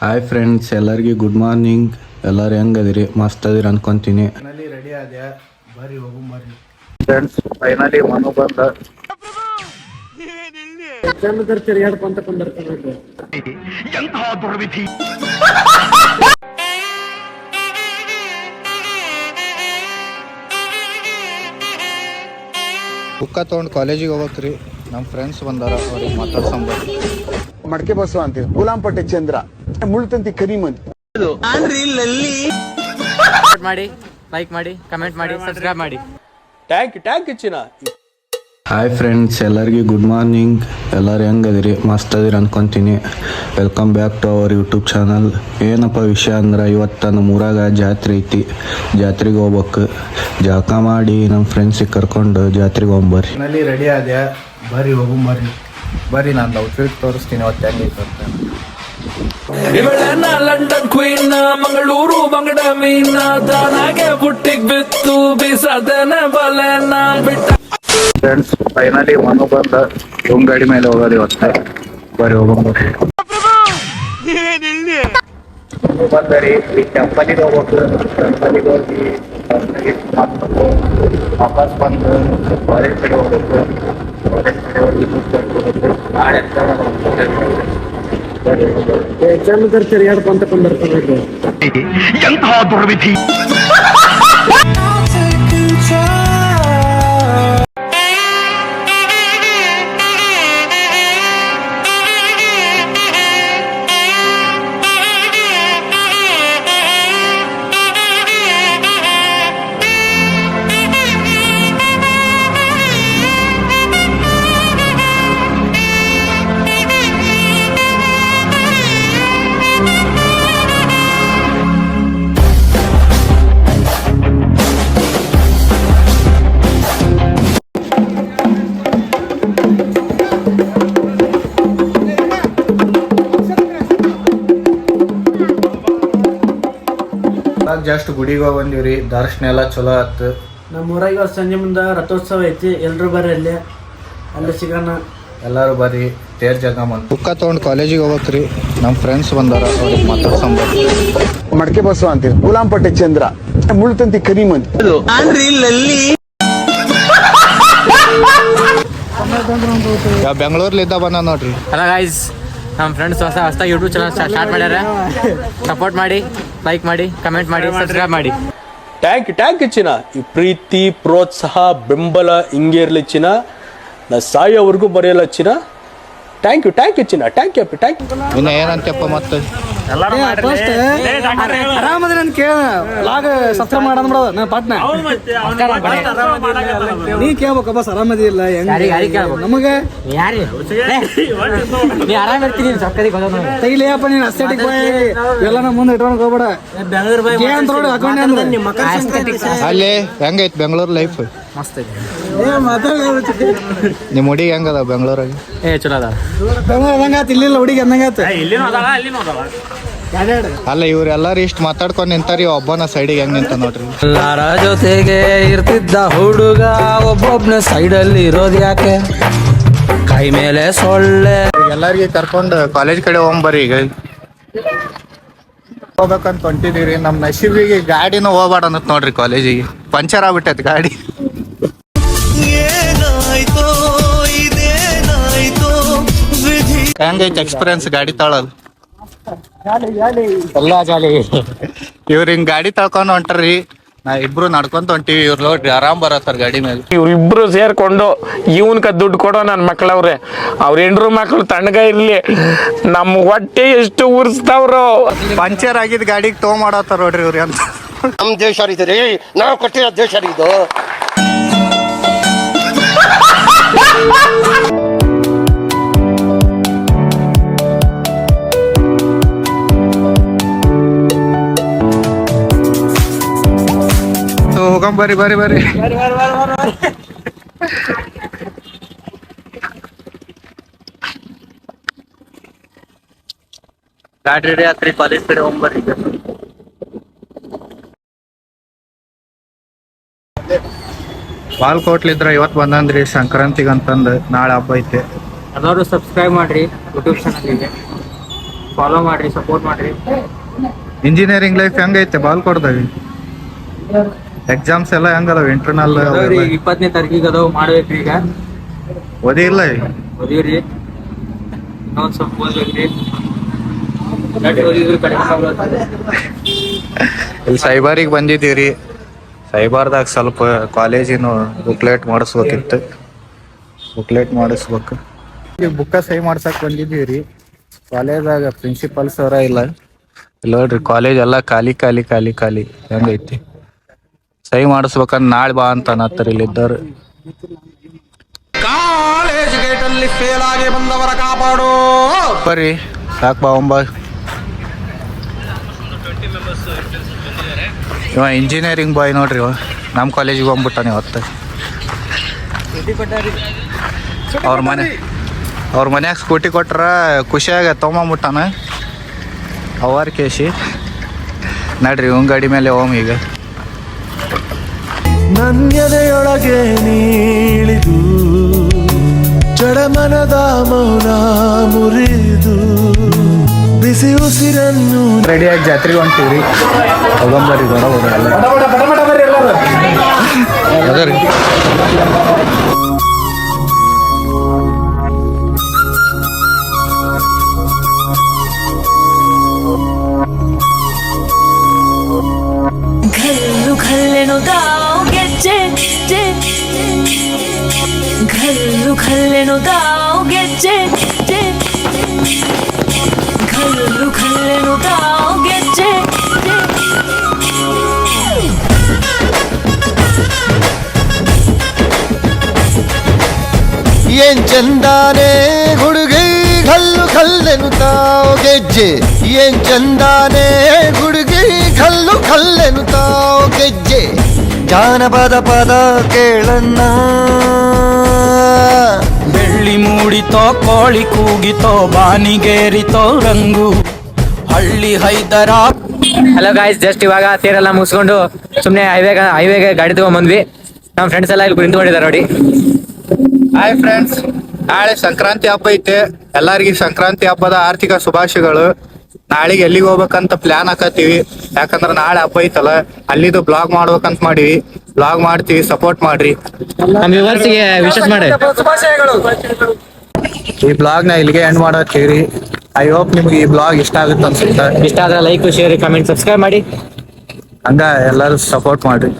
Hi friends, ಎಲ್ಲರಿಗೂ good morning. ಎಲ್ಲರೂ ಹೆಂಗದಿರಿ? ಮಸ್ತ್ ಅದಿರಿ ಅನ್ಕೊಂತೀನಿ. ಫೈನಲಿ ರೆಡಿ ಆದ್ಯಾ, ಬರ್ರಿ ಹೋಗು ಬರ್ರಿ ಫ್ರೆಂಡ್ಸ್, ಫೈನಲಿ ಮನು ಬಂದ. ತಿರುಗಾಡ್ಕೊಂತ ಕುಂದಿರ್ತಾನೆ. ಬುಕ್ಕ ತೊಗೊಂಡು ಕಾಲೇಜಿಗೆ ಹೋಗ್ಬೇಕ್ರಿ. ನಮ್ಮ ಫ್ರೆಂಡ್ಸ್ ಬಂದಾರ, ಅವ್ರಿಗೆ ಮಾತಾಡ್ಸಂಬ. ಮಡಕೆ ಬಸವ ಅಂತೀವಿ, ಗುಲಾಂಪಟ್ಟೆ ಚಂದ್ರ, ಮುಳ್ತಂತಿ ಕರಿಮಂದಿ. ಮಾಡಿ, ಲೈಕ್ ಮಾಡಿ, ಕಮೆಂಟ್ ಮಾಡಿ, ಸಬ್ಸ್ಕ್ರೈಬ್ ಮಾಡಿ. ಟ್ಯಾಂಕ್ ಚಿನ್ನ. ಹಾಯ್ ಫ್ರೆಂಡ್ಸ್, ಎಲ್ಲರಿಗೂ ಗುಡ್ ಮಾರ್ನಿಂಗ್. ಎಲ್ಲರೂ ಹೆಂಗದಿರಿ? ಮಸ್ತ್ ಅದಿರಿ ಅನ್ಕೊಂತೀನಿ. Welcome back to our YouTube channel. ಏನಪ್ಪ ವಿಷಯ ಅಂದ್ರೆ, ಇವತ್ತು ನಮ್ಮ ಊರಾಗ ಜಾತ್ರೆ ಐತಿ. ಜಾತ್ರೆಗೆ ಹೋಗ್ಬೇಕು. ಜಳಕ ಮಾಡಿ ನಮ್ಮ ಫ್ರೆಂಡ್ಸಿಗೆ ಕರ್ಕೊಂಡು ಜಾತ್ರೆಗೆ ಹೋಗ್ಬರ್ರಿ. ಫೈನಲಿ ರೆಡಿ ಆದ್ಯಾ, ಬರ್ರಿ ಹೋಗು ಬರ್ರಿ ನಾನು ಔಟ್ಫಿಟ್ ತೋರಿಸ್ತೀನಿ ಅವತ್ತು ಹೆಂಗೈತೆ ಅಂತ. ಇವಳನ್ನ ಲಂಡನ್ ಕ್ವೀನ್, ಮಂಗಳೂರು ಬಂಗಡ ಮೀನ, ದಾನಾಗೆ ಬುಟ್ಟಿಗ್ ಬಿತ್ತು ಬೀಸದನ ಬಲೆನ ಬಿಟ್ಟ. ಫ್ರೆಂಡ್ಸ್, ಫೈನಲಿ ಮನು ಬಂದ. ಇವ್ ಗಾಡಿ ಮೇಲೆ ಹೋಗೋದು ಇವತ್ತು. ಬರ್ರಿ ಹೋಗ್ಬರ್ರಿ. ಬಂದರಿ, ಈ ಟೆಂಪಲಿಗೆ ಹೋಗ್ಬೇಕು. ಟೆಂಪಲಿಗೆ ಹೋಗಿ ವಾಪಸ್ ಬಂದು ಕಾಲೇಜ್ ಕಡೆ ಹೋಗ್ಬೇಕು. ಕಾಲೇಜ್ ಕಡೆ ಹೋಗಿ ನಾಳೆ ತಿರುಗಾಡ್ಕೊಂತ ಕುಂದಿರ್ತಾನೆ. ಎಂತಹ ದುರ್ವಿಧಿ! ಜಸ್ಟ್ ಗುಡಿಗೆ ಹೋಗಿ ಬಂದಿವ್ರಿ. ದರ್ಶನ ಎಲ್ಲ ಚಲೋ ಆಯ್ತು. ನಮ್ಮ ಊರಾಗ ಸಂಜೆ ಮುಂದೆ ರಥೋತ್ಸವ ಐತಿ, ಎಲ್ರು ಬರ್ರಿ ಅಲ್ಲಿ ಸಿಗೋಣ. ಎಲ್ಲರೂ ಬರ್ರಿ, ತೇರ್ ಜಾಗ ಬಂತು. ಬುಕ್ಕ ತೊಗೊಂಡು ಕಾಲೇಜಿಗೆ ಹೋಗ್ಬೇಕ್ರಿ. ನಮ್ಮ ಫ್ರೆಂಡ್ಸ್ ಬಂದಾರ, ಅವ್ರಿಗೆ ಮಾತಾಡ್ಸಂಬ. ಮಡಕೆ ಬಸವ ಅಂತೀವಿ, ಗುಲಾಂಪಟ್ಟೆ ಚಂದ್ರ, ಮುಳ್ತಂತಿ ಕರಿಮಂದಿ. ಬೆಂಗಳೂರ್ಲಿದ್ದ ಬಂದ ನೋಡ್ರಿ. ಹಲೋ ಗೈಸ್, ನಮ್ಮ ಫ್ರೆಂಡ್ಸ್ ಹೊಸದಾಗಿ ಯೂಟ್ಯೂಬ್ ಚಾನಲ್ ಸ್ಟಾರ್ಟ್ ಮಾಡ್ಯಾರ. ಸಪೋರ್ಟ್ ಮಾಡಿ, ಲೈಕ್ ಮಾಡಿ, ಕಮೆಂಟ್ ಮಾಡಿ, ಸಬ್ಸ್ಕ್ರೈಬ್ ಮಾಡಿ. ಟ್ಯಾಂಕ್ ಚಿನ್ನ. ಈ ಪ್ರೀತಿ, ಪ್ರೋತ್ಸಾಹ, ಬೆಂಬಲ ಹಿಂಗೆ ಇರಲಿ ಚಿನ್ನ. ನಾ ಸಾಯೋವರೆಗೂ ಬರೆಯಲ್ಲ ಚಿನ್ನ. ಥ್ಯಾಂಕ್ ಯು ಚಿನ್ನ. Thank you. ಇನ್ನ ಏನಂತಪ್ಪ ಮತ್ತೆ? ಆರಾಮದ ಕೇಳ ಲಾಗ ಸಬ್ಸ್ಕ್ರೈಬ್ ಮಾಡಂದ್ಬಿಡ ನಾ ಪಟ್ನ ನೀ ಕೇಳ್ಬೇಕ ಬಸ್ ಆರಾಮದಿ ಇಲ್ಲ ನಮಗ ನೀ ಆರಾಮ ಇರ್ತೀನಿ. ತೆಗಿಲಿಯಪ್ಪ ನೀನ್ ಅಸ್ಥೆಟಿಕ್ ಎಲ್ಲ ನಮ್ಮ ಮುಂದೆ ಇಟ್ಕೊಂಡು ಹೋಗ್ಬೇಡ. ಅಲ್ಲಿ ಹೆಂಗೈತಿ ಬೆಂಗಳೂರು ಲೈಫ್? ಮಸ್ತ್ ಐತಿ. ನಿಮ್ಮ ಹುಡುಗಿ ಹೆಂಗದ ಬೆಂಗಳೂರಾಗ? ಚಲೋ ಅದ. ಬೆಂಗಳೂರು ಹಂಗಾತ, ಇಲ್ಲಿಲ್ಲ ಹುಡುಗಿ ಅಂದಂಗಾತ. ಅಲ್ಲ, ಇವ್ರೆಲ್ಲಾರು ಇಷ್ಟು ಮಾತಾಡ್ಕೊಂಡು ನಿಂತಾರಿ, ಒಬ್ಬನ ಸೈಡಿಗೆ ಹೆಂಗ್ ನಿಂತ ನೋಡ್ರಿ. ಎಲ್ಲಾರ ಜೊತೆಗೆ ಇರ್ತಿದ್ದ ಹುಡುಗ ಒಬ್ಬೊಬ್ನ ಸೈಡಲ್ಲಿ ಇರೋದು ಯಾಕೆ? ಕೈ ಮೇಲೆ ಸೊಳ್ಳೆ. ಎಲ್ಲಾರಿಗೆ ಕರ್ಕೊಂಡು ಕಾಲೇಜ್ ಕಡೆ ಹೋಗ್ಬರ್ರಿ. ಈಗ ಹೋಗ್ಬೇಕಂತ ಹೊಂಟಿದೀರಿ. ನಮ್ಮ ನಶೀಬಿಗೆ ಗಾಡಿನೂ ಹೋಗ್ಬೇಡ ಅನ್ನತ್ ನೋಡ್ರಿ. ಕಾಲೇಜಿಗೆ ಪಂಚರ್ ಆಗ್ಬಿಟ್ಟೈತಿ ಗಾಡಿ. ಹೆಂಗೈತಿ ಎಕ್ಸ್ಪೀರಿಯನ್ಸ್ ಗಾಡಿ ತಾಳೋದು? ಎಲ್ಲ ಜಾಲಿ. ಇವ್ರ ಹಿಂಗ್ ಗಾಡಿ ತಳ್ಕೊಂಡು ಹೊಂಟ್ರಿ. ನಾ ಇಬ್ರು ನಡ್ಕೊಂತ ಹೊಂಟಿವಿ. ಇವ್ರು ನೋಡ್ರಿ ಆರಾಮ್ ಬರತ್ತಾರ ಗಾಡಿ ಮೇಲೆ. ಇವ್ರಿಬ್ರು ಸೇರ್ಕೊಂಡು ಇವನ್ಕ ದುಡ್ಡು ಕೊಡೋ ನನ್ನ ಮಕ್ಳವ್ರೆ. ಅವ್ರ ಹೆಂಡ್ರು ಮಕ್ಳು ತಣ್ಣಗ ಇರ್ಲಿ, ನಮ್ ಹೊಟ್ಟೆ ಎಷ್ಟು ಉರ್ಸ್ತಾವ್ರು. ಪಂಚರ್ ಆಗಿದ್ ಗಾಡಿಗೆ ತೋ ಮಾಡತ್ತಾರ ನೋಡ್ರಿ ಇವ್ರಿ ಅಂತ. ನಮ್ ದೇಶ ರೀ, ನಾವು ಕಟ್ಟಿರೋ ದೇಶ ಇದು. ಹೋಗಂಬರ್ರಿ, ಬರ್ರಿ. ಗಾಡಿ ರೆಡಿ ಆತ್ರಿ, ಕಾಲೇಜ್ ಕಡೆ ಹೋಗ್ಬರ್ರಿ. ಬಾಲ್ಕೋಟ್ಲಿದ್ರ ಇವತ್ತು ಬಂದಂದ್ರಿ ಸಂಕ್ರಾಂತಿಗೆ ಅಂತಂದು. ನಾಳೆ ಹಬ್ಬ ಐತೆ. ಎಲ್ಲರೂ ಸಬ್ಸ್ಕ್ರೈಬ್ ಮಾಡ್ರಿ ಯೂಟ್ಯೂಬ್ ಚಾನಲ್ಗೆ. ಫಾಲೋ ಮಾಡ್ರಿ, ಸಪೋರ್ಟ್ ಮಾಡ್ರಿ. ಇಂಜಿನಿಯರಿಂಗ್ ಲೈಫ್ ಹೆಂಗೈತೆ ಬಾಲ್ಕೋಟ್ದಾಗ? ಎಕ್ಸಾಮ್ಸ್ ಎಲ್ಲ ಹೆಂಗದಾವ? ಇಂಟರ್ನಲ್ 20ನೇ ತಾರೀಕಿಗೆ ಅದಾವ, ಮಾಡ್ಬೇಕ್ರಿ. ಈಗ ಓದಿ ಇಲ್ಲ ಓದಿವ್ರಿ, ಇನ್ನೊಂದ್ ಸ್ವಲ್ಪ ಓದ್ಬೇಕ್ರಿ. ಇಲ್ಲಿ ಸೈಬರಿಗೆ ಬಂದಿದ್ದೀರಿ. ಸೈಬರ್ದಾಗ ಸ್ವಲ್ಪ ಕಾಲೇಜಿನ ಬುಕ್ಲೆಟ್ ಮಾಡಿಸ್ಬೇಕಿತ್ತು. ಬುಕ್ಲೆಟ್ ಮಾಡಿಸ್ಬೇಕು. ಬುಕ್ಕ ಸಹಿ ಮಾಡ್ಸಕ್ ಬಂದಿದ್ದೀವಿ. ಕಾಲೇಜಾಗ ಪ್ರಿನ್ಸಿಪಲ್ ಸರ ಇಲ್ಲ. ಇಲ್ಲ ನೋಡ್ರಿ, ಕಾಲೇಜ್ ಎಲ್ಲ ಖಾಲಿ ಖಾಲಿ ಖಾಲಿ ಖಾಲಿ ಹೆಂಗೈತಿ. ಸಹಿ ಮಾಡಿಸ್ಬೇಕಂದ್ ನಾಳೆ ಬಾ ಅಂತ ಅನ್ನತ್ತಾರೆ ಇಲ್ಲಿದ್ದವ್ರು. ಕಾಲೇಜ್ ಗೇಟ್ ಅಲ್ಲಿ ಫೇಲ್ ಆಗಿ ಬಂದವರ ಕಾಪಾಡು. ಬರ್ರಿ ಸಾಕ್ ಬಾ ಒಂಬ. ಇವ ಇಂಜಿನಿಯರಿಂಗ್ ಬಾಯ್ ನೋಡ್ರಿ, ಇವ ನಮ್ಮ ಕಾಲೇಜಿಗೆ ಹೋಗ್ಬಿಟ್ಟಾನೆ ಇವತ್ತು. ಅವ್ರ ಮನ್ಯಾಗ ಸ್ಕೂಟಿ ಕೊಟ್ರ ಖುಷಿಯಾಗ ತೊಗೊಂಬಿಟ್ಟಾನ. ಅವರ್ ಕೇಸಿ ನಡ್ರಿ ಇವ್ ಗಾಡಿ ಮೇಲೆ ಹೋಮ್. ಈಗ ನನ್ಯದೆಯೊಳಗೆ ನೀಳಿದು ಚಡಮನದ ಮೌನ ಮುರಿದು ಬಿಸಿ ಉಸಿರನ್ನು ರೆಡಿಯಾಗಿ ಜಾತ್ರೆಗೆ ಹೊಂಟಿವ್ರಿ. ಹೋಗಂಬರಿ ಬಡ ಅದರಿ. घल्लू घल्लेनु दाव ಗೆಜ್ಜೆ घल्लू घल्लेनु दाव ಗೆಜ್ಜೆ घल्लू घल्लेनु दाव ಗೆಜ್ಜೆ ಏನ್ ಚಂದಾನೆ ಹುಡುಗಿ ಘಲ್ಲು ಘಲ್ಲೆನುತ್ತಾವ್ ಗೆಜ್ಜೆ. ಏನ್ ಚಂದಾನೆ ಹುಡುಗಿ ಘಲ್ಲು ಘಲ್ಲೆನುತ್ತಾವ್ ಗೆಜ್ಜೆ. ಜಾನಪದ ಪದ ಕೇಳನ್ನ. ಬೆಳ್ಳಿ ಮೂಡಿತೋ, ಕೋಳಿ ಕೂಗಿತೋ, ಬಾನಿಗೇರಿತೋ ರಂಗು ಹಳ್ಳಿ ಹೈದರ. ಹಲೋ ಗಾಯ್ಸ್, ಜಸ್ಟ್ ಇವಾಗ ತೇರೆಲ್ಲ ಮುಗಿಸ್ಕೊಂಡು ಸುಮ್ಮನೆ ಹೈವೇಗೆ ಗಾಡಿ ತಗೊಂಡ್ಬಂದ್ವಿ. ನಮ್ಮ ಫ್ರೆಂಡ್ಸ್ ಎಲ್ಲ ಇಲ್ಲಿ ನಿಂತ್ಕೊಂಡಿದ್ದಾರೆ ನೋಡಿ. ಹಾಯ್ ಫ್ರೆಂಡ್ಸ್, ನಾಳೆ ಸಂಕ್ರಾಂತಿ ಹಬ್ಬ ಐತೆ. ಎಲ್ಲರಿಗೂ ಸಂಕ್ರಾಂತಿ ಹಬ್ಬದ ಆರ್ಥಿಕ ಶುಭಾಶಯಗಳು. ನಾಳೆಗೆ ಎಲ್ಲಿಗೆ ಹೋಗ್ಬೇಕಂತ ಪ್ಲಾನ್ ಹಾಕತ್ತೀವಿ. ಯಾಕಂದ್ರೆ ನಾಳೆ ಹಬ್ಬ ಐತಲ್ಲ, ಅಲ್ಲಿದು ಬ್ಲಾಗ್ ಮಾಡ್ಬೇಕಂತ ಮಾಡೀವಿ. ಬ್ಲಾಗ್ ಮಾಡ್ತೀವಿ, ಸಪೋರ್ಟ್ ಮಾಡ್ರಿ. ನಮ್ಮ ವ್ಯೂವರ್ಸ್ಗೆ ವಿಶೇಷ ಮಾಡಿ. ಈ ಬ್ಲಾಗ್ ನ ಇಲ್ಲಿಗೆ ಎಂಡ್ ಮಾಡತ್ತೀವಿ. ಐ ಹೋಪ್ ನಿಮ್ಗೆ ಈ ಬ್ಲಾಗ್ ಇಷ್ಟ ಆಗುತ್ತೆ ಅನ್ಸುತ್ತೆ. ಇಷ್ಟ ಆದ್ರೆ ಲೈಕ್, ಶೇರ್, ಕಮೆಂಟ್, ಸಬ್ಸ್ಕ್ರೈಬ್ ಮಾಡಿ. ಹಂಗ ಎಲ್ಲರೂ ಸಪೋರ್ಟ್ ಮಾಡ್ರಿ.